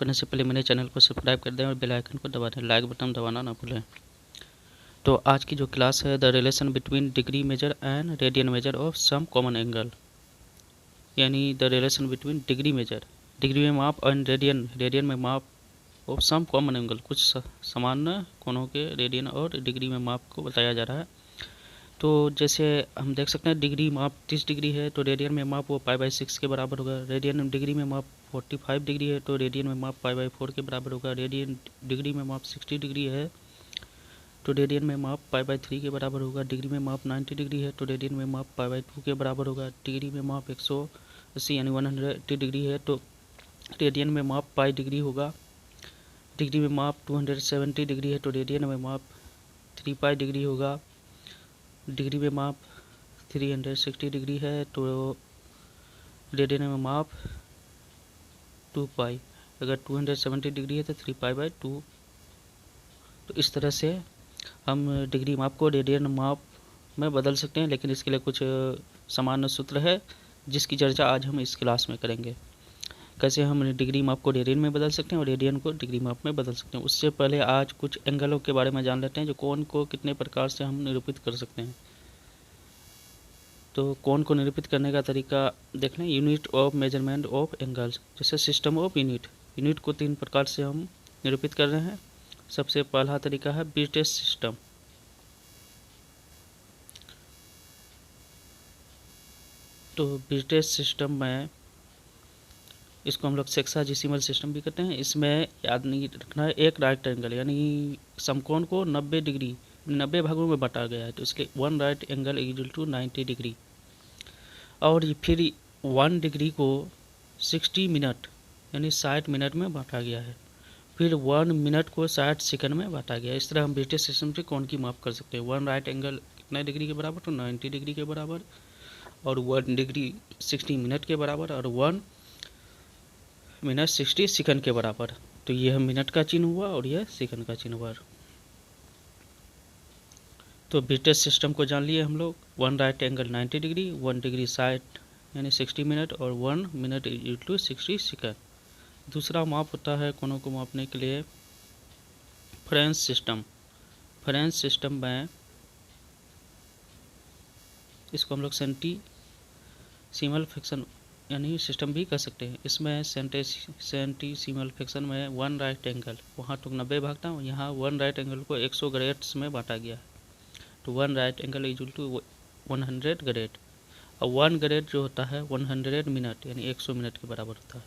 करने से पहले मेरे चैनल को सब्सक्राइब कर दें और बेल आइकन को दबा दें, लाइक बटन दबाना ना भूलें। तो आज की जो क्लास है the relation between degree measure and radian measure of some common angle, यानी the relation between degree measure, degree में माप, एंड रेडियन में माप ऑफ सम कॉमन एंगल, कुछ सामान्य कोणों के रेडियन और डिग्री में माप को बताया जा रहा है। तो जैसे हम देख सकते हैं डिग्री माप 30 डिग्री है तो रेडियन में माप वो π/6 के बराबर होगा। रेडियन डिग्री में माप 45 डिग्री है तो रेडियन में माप π/4 के बराबर होगा। रेडियन डिग्री में माप 60 डिग्री है तो रेडियन में माप π/3 के बराबर होगा। डिग्री में माप 90 डिग्री है तो रेडियन में माप π/2 के बराबर होगा। डिग्री में माप 180 यानी 180 डिग्री है तो रेडियन में माप पाई डिग्री होगा। डिग्री में माप 270 डिग्री है तो रेडियन में माप 3π डिग्री होगा। डिग्री में माप 360 डिग्री है तो रेडियन में माप 2π, अगर 270 डिग्री है तो 3π/2। तो इस तरह से हम डिग्री माप को रेडियन माप में बदल सकते हैं, लेकिन इसके लिए कुछ सामान्य सूत्र है जिसकी चर्चा आज हम इस क्लास में करेंगे। कैसे हम डिग्री माप को रेडियन में बदल सकते हैं और रेडियन को डिग्री माप में बदल सकते हैं। उससे पहले आज कुछ एंगलों के बारे में जान लेते हैं, जो कोण को कितने प्रकार से हम निरूपित कर सकते हैं। तो कोण को निरूपित करने का तरीका देख लें। Unit of measurement of angles, जैसे सिस्टम ऑफ यूनिट को 3 प्रकार से हम निरूपित कर रहे हैं। सबसे पहला तरीका है ब्रिटिश सिस्टम। तो ब्रिटिश सिस्टम में इसको हम लोग सेक्साडेसिमल सिस्टम भी कहते हैं। इसमें याद नहीं रखना है, एक राइट एंगल यानी समकोण को 90 भागों में बांटा गया है तो इसके 1 right angle equal to 90 degree. और फिर 1 डिग्री को 60 मिनट यानी 60 मिनट में बांटा गया है। फिर 1 मिनट को 60 सेकंड में बांटा गया है। इस तरह हम ब्रिटिश सिस्टम से कोण की माप कर सकते हैं। 1 राइट एंगल कितने डिग्री के बराबर, तो 90 डिग्री के बराबर, और 1 डिग्री 60 मिनट के बराबर, और 1 मिनट 60 सेकंड के बराबर। तो यह मिनट का चिन्ह हुआ और यह सेकंड का चिन्ह हुआ। तो ब्रिटिश सिस्टम को जान लिए हम लोग। 1 राइट एंगल 90 डिग्री, 1 डिग्री 60 यानी 60 मिनट, और 1 मिनट इक्वल टू 60 सेकंड। दूसरा माप होता है कोणों को मापने के लिए फ्रेंच सिस्टम। फ्रेंच सिस्टम में इसको हम लोग सेंटीसिमल फ्रैक्शन यानी सिस्टम भी कह सकते हैं। इसमें सेंटीसिमल फ्रैक्शन में 1 राइट एंगल, वहाँ तो 90 भागता हूँ, यहाँ 1 राइट एंगल को 100 ग्रेड्स में बांटा गया है। तो 1 right angle equal to 100 grade, और 1 ग्रेड जो होता है 100 मिनट यानी 100 मिनट के बराबर होता है,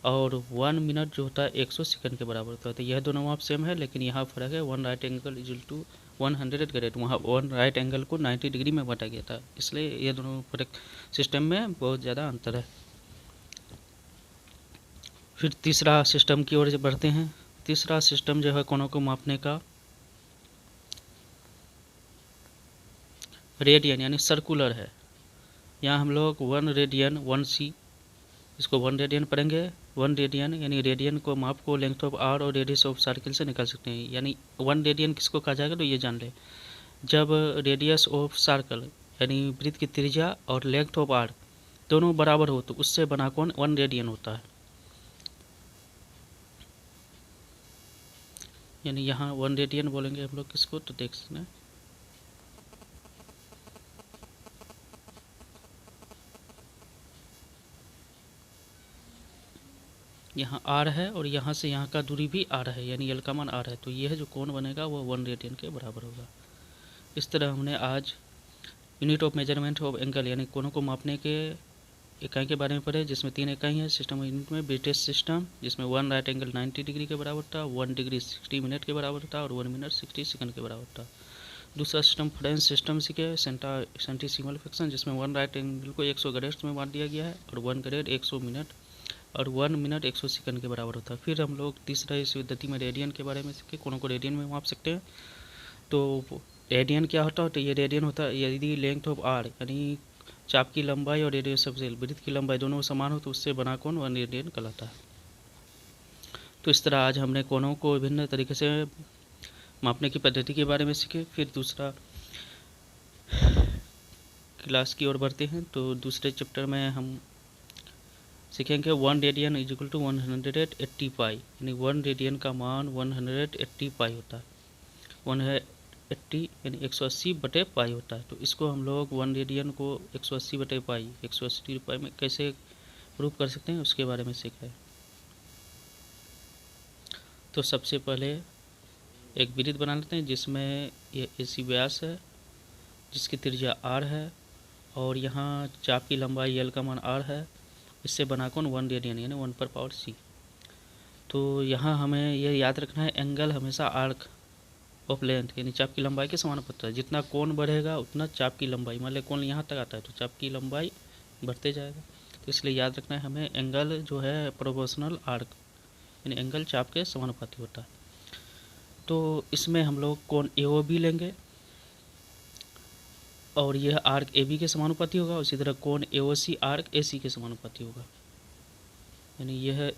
और 1 मिनट जो होता है 100 सेकंड के बराबर होता है। तो यह दोनों माप सेम है, लेकिन यहाँ फ़र्क है। 1 right angle equal to 100 grade, वहाँ 1 राइट एंगल को 90 डिग्री में बांटा गया था, इसलिए ये दोनों फर्क सिस्टम में बहुत ज़्यादा अंतर है। फिर तीसरा सिस्टम की ओर बढ़ते हैं। तीसरा सिस्टम जो है कोणों को मापने का रेडियन यानी सर्कुलर है। यहाँ हम लोग 1 रेडियन 1c, इसको 1 रेडियन पढ़ेंगे। 1 रेडियन यानी रेडियन को माप को लेंथ ऑफ आर और रेडियस ऑफ सर्किल से निकाल सकते हैं। यानी 1 रेडियन किसको कहा जाएगा, तो ये जान ले, जब रेडियस ऑफ सर्कल यानी वृत्त की त्रिज्या और लेंथ ऑफ आर दोनों बराबर हो तो उससे बना कोण 1 रेडियन होता है। यानी यहाँ 1 रेडियन बोलेंगे हम लोग किसको, तो देख सकते हैं यहाँ आर है और यहाँ से यहाँ का दूरी भी आर है, यानी एल का मान आर है। तो यह जो कोण बनेगा वो 1 रेडियन के बराबर होगा। इस तरह हमने आज unit of measurement of angle यानी कोणों को मापने के इकाई के बारे में पढ़े, जिसमें 3 इकाई है। सिस्टम यूनिट में ब्रिटिश सिस्टम, जिसमें 1 राइट एंगल 90 डिग्री के बराबर था, 1 डिग्री 60 मिनट के बराबर था, और 1 मिनट 60 सेकंड के बराबर था। दूसरा सिस्टम फ्रेंच सिस्टम सीखे, सेंटीसिमल फ्रैक्शन, जिसमें 1 राइट एंगल को 100 ग्रेड्स में बांट दिया गया है, और 1 ग्रेड 100 मिनट, और 1 मिनट 100 सेकंड के बराबर होता है। फिर हम लोग तीसरा इस पद्धति में रेडियन के बारे में सीखे, कोणों को रेडियन में माप सकते हैं। तो रेडियन क्या होता है, तो ये रेडियन होता है यदि लेंथ ऑफ आर यानी चाप की लंबाई और रेडियस ऑफ सेल वृत्त की लंबाई दोनों समान हो तो उससे बना कोण 1 रेडियन कहलाता है। तो इस तरह आज हमने कोणों को विभिन्न तरीके से मापने की पद्धति के बारे में सीखे। फिर दूसरा क्लास की ओर बढ़ते हैं। तो दूसरे चैप्टर में हम सीखेंगे 1 रेडियन इज इक्वल टू 180 पाई, यानी 1 रेडियन का मान 180 पाई होता है। 180 यानी 180 बटे पाई होता है। तो इसको हम लोग 1 रेडियन को 180 बटे पाई, 180 पाई में कैसे प्रूव कर सकते हैं उसके बारे में सीख रहे हैं। तो सबसे पहले एक वृत्त बना लेते हैं जिसमें ये AC व्यास है, जिसकी त्रिज्या r है, और यहाँ चाप की लंबाई l का मान r है। इससे बना कौन 1 रेडियन यानी 1 पर पावर c। तो यहाँ हमें यह याद रखना है, एंगल हमेशा आर्क ऑफ लेंथ यानी चाप की लंबाई के समानुपाती है। जितना कोण बढ़ेगा उतना चाप की लंबाई, मान लो कोण यहाँ तक आता है तो चाप की लंबाई बढ़ते जाएगा। तो इसलिए याद रखना है हमें, एंगल जो है प्रोपोर्शनल आर्क यानी एंगल चाप के समानुपाती होता है। तो इसमें हम लोग कोण AOB लेंगे और यह आर्क AB के समानुपाती होगा। उसी तरह कोण AOC आर्क AC के समानुपाती होगा, यानी यह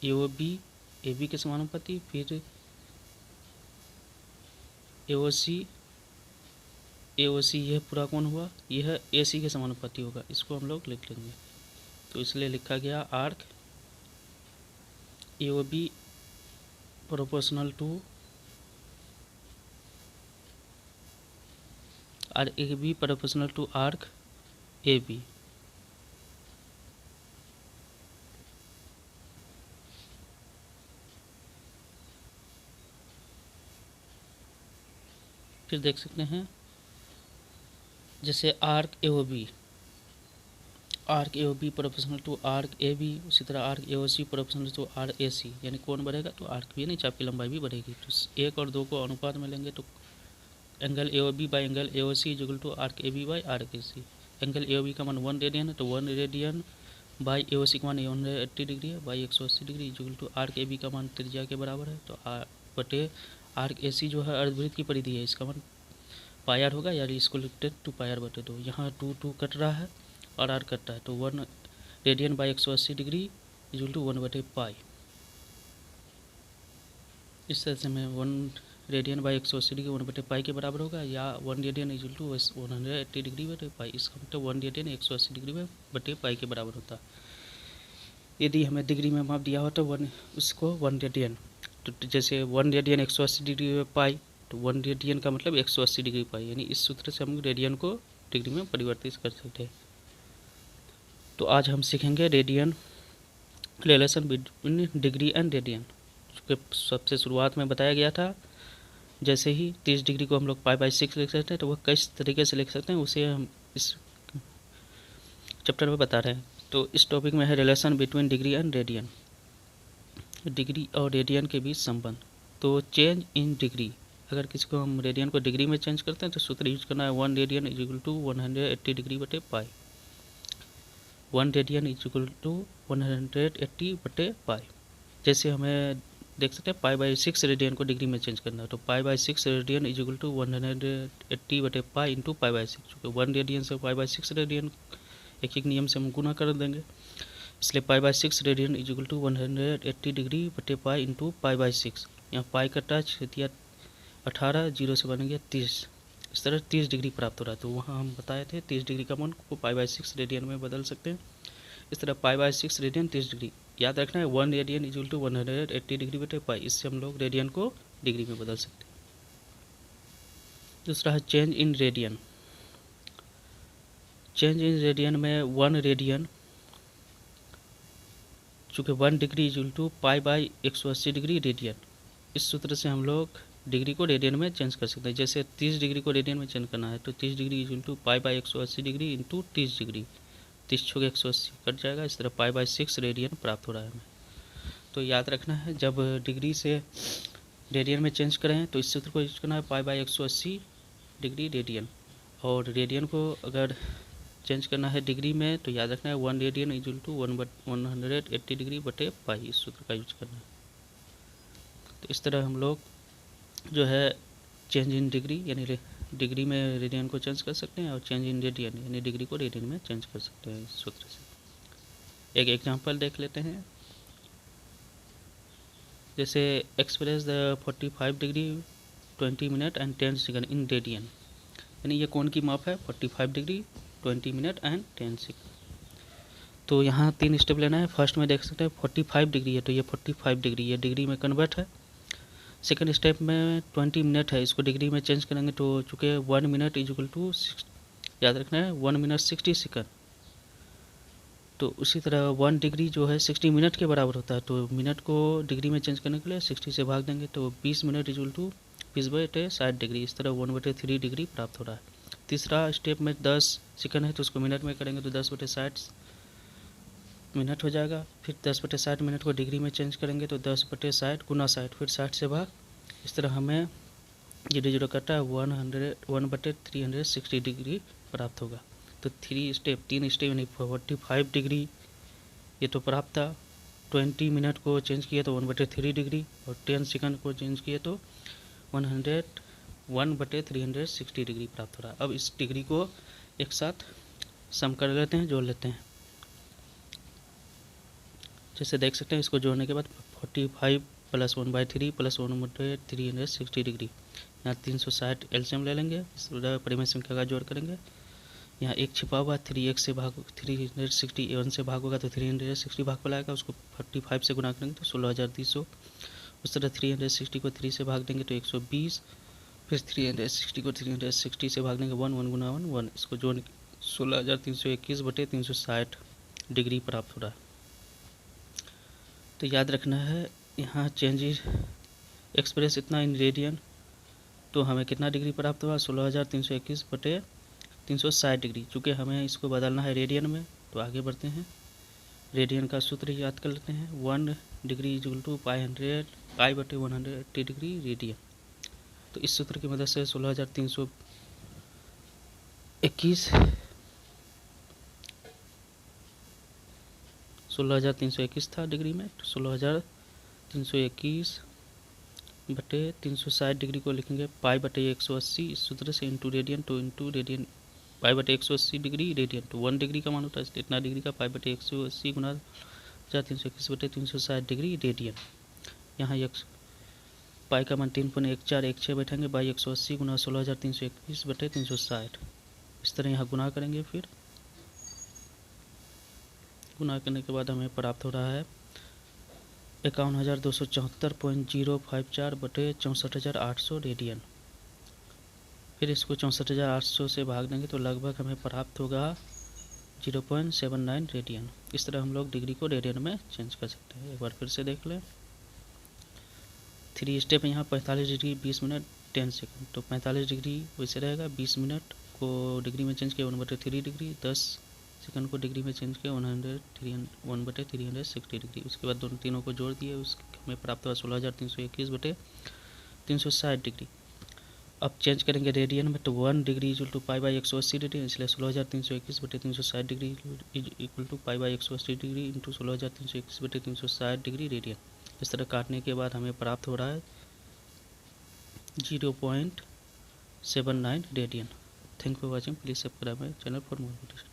AOB AB के समानुपाती, फिर AOC यह पूरा कोण हुआ, यह AC के समानुपाती होगा। इसको हम लोग लिख लेंगे। तो इसलिए लिखा गया arc AOB proportional to AB proportional to arc AB। फिर देख सकते हैं जैसे arc AOB proportional to arc AB, उसी तरह arc AOC proportional to arc AC, यानी कोण बढ़ेगा तो आर्क भी नहीं चाप की लंबाई भी बढ़ेगी। तो 1 और 2 को अनुपात में लेंगे तो angle AOB by angle AOC is equal to arc AB by arc AC। Angle AOB का मान 1 रेडियन है तो 1 रेडियन बाई AOC का मान 180 डिग्री है by 180 degree is equal to arc AB का मान त्रिज्या के बराबर है। तो बटे आर्क AC जो है अर्धवृत्त की परिधि है, इसका मान पाई आर होगा, यानी इसको लिखते हैं 2 पाई आर बटे 2। यहाँ 2 कट रहा है और r कटता है तो 1 radian by 180 degree is equal to 1 बटे पाई। इस तरह से मैं 1 रेडियन बाई 180 डिग्री 1 बटे पाई के बराबर होगा, या 1 radian is equal to 180 degree बटे पाई। इसका मतलब 1 रेडियन 180 डिग्री बटे पाई के बराबर होता है। यदि हमें डिग्री में माप दिया हो तो उसको 1 रेडियन, तो जैसे 1 रेडियन 180 डिग्री में पाई, तो 1 रेडियन का मतलब 180 डिग्री पाई, यानी इस सूत्र से हम रेडियन को डिग्री में परिवर्तित कर सकते हैं। तो आज हम सीखेंगे radian, relation between degree and radian. चूँकि सबसे शुरुआत में बताया गया था, जैसे ही 30 डिग्री को हम लोग पाई/6 लिख सकते हैं, तो वह किस तरीके से लिख सकते हैं उसे हम इस चैप्टर में बता रहे हैं। तो इस टॉपिक में है relation between degree and radian, degree और रेडियन के बीच संबंध। तो चेंज इन डिग्री, अगर किसी को हम रेडियन को डिग्री में चेंज करते हैं तो सूत्र यूज करना है 1 radian is equal to 180 degree बटे pi. 1 radian is equal to 180 बटे पाई। जैसे हमें देख सकते हैं पाई/6 रेडियन को डिग्री में चेंज करना है, तो पाई/6 रेडियन इज इक्वल टू 180 बटे पाई इंटू पाई/6। चूँकि 1 रेडियन से पाई/6 रेडियन एक नियम से हम गुना कर देंगे, इसलिए पाई/6 radian is equal to 180 degree बटे पाई इंटू पाई/6। यहाँ पाई का टच दिया 18, 0 से बन गया 30। इस तरह 30 डिग्री प्राप्त हो रहा है। तो वहाँ हम बताए थे 30 डिग्री का मान को पाई/6 रेडियन में बदल सकते हैं। इस तरह पाई/6 रेडियन 30 डिग्री, याद रखना है 1 radian is equal to 180 degree बटे पाई। इससे हम लोग रेडियन को डिग्री में बदल सकते हैं। दूसरा है change in radian. Change in radian में 1 रेडियन, चूँकि 1 डिग्री इज इक्वल टू पाई/180 डिग्री रेडियन, इस सूत्र से हम लोग डिग्री को रेडियन में चेंज कर सकते हैं। जैसे 30 डिग्री को रेडियन में चेंज करना है तो 30 डिग्री इज इक्वल टू पाई/180 डिग्री इंटू 30 डिग्री, 30 छुके 180 कट जाएगा। इस तरह पाई/6 रेडियन प्राप्त हो रहा है हमें। तो याद रखना है जब डिग्री से रेडियन में चेंज करें तो इस सूत्र को यूज करना है पाई/180 डिग्री रेडियन, और रेडियन को अगर चेंज करना है डिग्री में तो याद रखना है 1 radian is equal to 180 degree बटे पाई, इस सूत्र का यूज करना है। तो इस तरह हम लोग जो है चेंज इन डिग्री यानी डिग्री में रेडियन को चेंज कर सकते हैं, और चेंज इन रेडियन यानी डिग्री को रेडियन में चेंज कर सकते हैं इस सूत्र से। एक एग्जांपल देख लेते हैं। जैसे express the 45 degree 20 minute and 10 second in radian, यानी ये कोण की माप है 45 डिग्री 20 मिनट एंड 10 सेकंड। तो यहाँ 3 स्टेप लेना है। फर्स्ट में देख सकते हैं 45 डिग्री है, तो ये 45 डिग्री ये डिग्री में कन्वर्ट है। सेकंड स्टेप में 20 मिनट है, इसको डिग्री में चेंज करेंगे तो चूँकि 1 मिनट इज इक्वल टू, याद रखना है 1 मिनट 60 सेकंड। तो उसी तरह 1 डिग्री जो है 60 मिनट के बराबर होता है, तो मिनट को डिग्री में चेंज करने के लिए 60 से भाग देंगे तो 20 minute is equal to 20/60 degree. इस तरह 1/3 डिग्री प्राप्त हो रहा है। तीसरा स्टेप में 10 सेकंड है, तो उसको मिनट में करेंगे तो 10/60 मिनट हो जाएगा। फिर 10/60 मिनट को डिग्री में चेंज करेंगे तो 10/60 गुना 60, फिर 60 से भाग। इस तरह हमें 0 कटा है 1/360 डिग्री प्राप्त होगा। तो 3 स्टेप यानी 45 डिग्री ये तो प्राप्त था। 20 मिनट को चेंज किया तो 1/3 डिग्री, और 10 सेकंड को चेंज किए तो 1/360 डिग्री प्राप्त हो रहा है। अब इस डिग्री को एक साथ सम कर लेते हैं, जोड़ लेते हैं। जैसे देख सकते हैं, इसको जोड़ने के बाद 45 + 1/3 + 1/360 डिग्री, यहाँ 360 एलसीएम ले लेंगे। इस परिमेय संख्या का जोड़ करेंगे। यहाँ एक छिपा हुआ 3 से भाग 360 1 से भाग होगा तो 360 भाग पर आएगा, उसको 45 से गुना करेंगे तो 16,300। उस तरह 360 को 3 से भाग देंगे तो 120, फिर 360 को 360 से भाग देंगे 1 1 गुना 1 1, इसको जोड़ 16,321/360 डिग्री प्राप्त हो रहा है। तो याद रखना है यहाँ चेंज एक्सप्रेस इतना इन रेडियन, तो हमें कितना डिग्री प्राप्त हुआ 16,321/360 डिग्री। चूँकि हमें इसको बदलना है रेडियन में, तो आगे बढ़ते हैं। रेडियन का सूत्र याद कर लेते हैं, 1 degree is equal to π/180 degree radian. तो इस सूत्र की मदद से 16,321 था डिग्री में, तो 16,321/360 डिग्री को लिखेंगे π/180 इस सूत्र से, इंटू रेडियन, तो इंटू रेडियन π/180 डिग्री रेडियन, तो 1 डिग्री का मान होता है, इसलिए इतना डिग्री का π/180 गुना 16,321/360 डिग्री रेडियन। यहाँ पाई का मान 3.1416 बैठेंगे, बाई 180 गुना 16,321/360। इस तरह यहाँ गुना करेंगे। फिर गुना करने के बाद हमें प्राप्त हो रहा है 51,274.054/64,800 रेडियन। फिर इसको 64,800 से भाग देंगे तो लगभग हमें प्राप्त होगा 0.79 रेडियन। इस तरह हम लोग डिग्री को रेडियन में चेंज कर सकते हैं। एक बार फिर से देख लें। 3 स्टेप यहाँ 45 डिग्री 20 मिनट 10 सेकंड, तो 45 डिग्री वैसे रहेगा, 20 मिनट को डिग्री में चेंज किया 1/3 डिग्री, 10 सेकंड को डिग्री में चेंज किया 1/360 डिग्री। उसके बाद दोनों तीनों को जोड़ दिए, उसके हमें प्राप्त हुआ 16,321/360 डिग्री। अब चेंज करेंगे रेडियन में, तो 1 डिग्री इक्वल टू π/180 डिग्री, इसलिए 16,321/360 degree equal to π/180 degree into 16,321/360 degree radian. इस तरह काटने के बाद हमें प्राप्त हो रहा है 0.79 radian. Thank you for watching. Please subscribe my channel for more videos.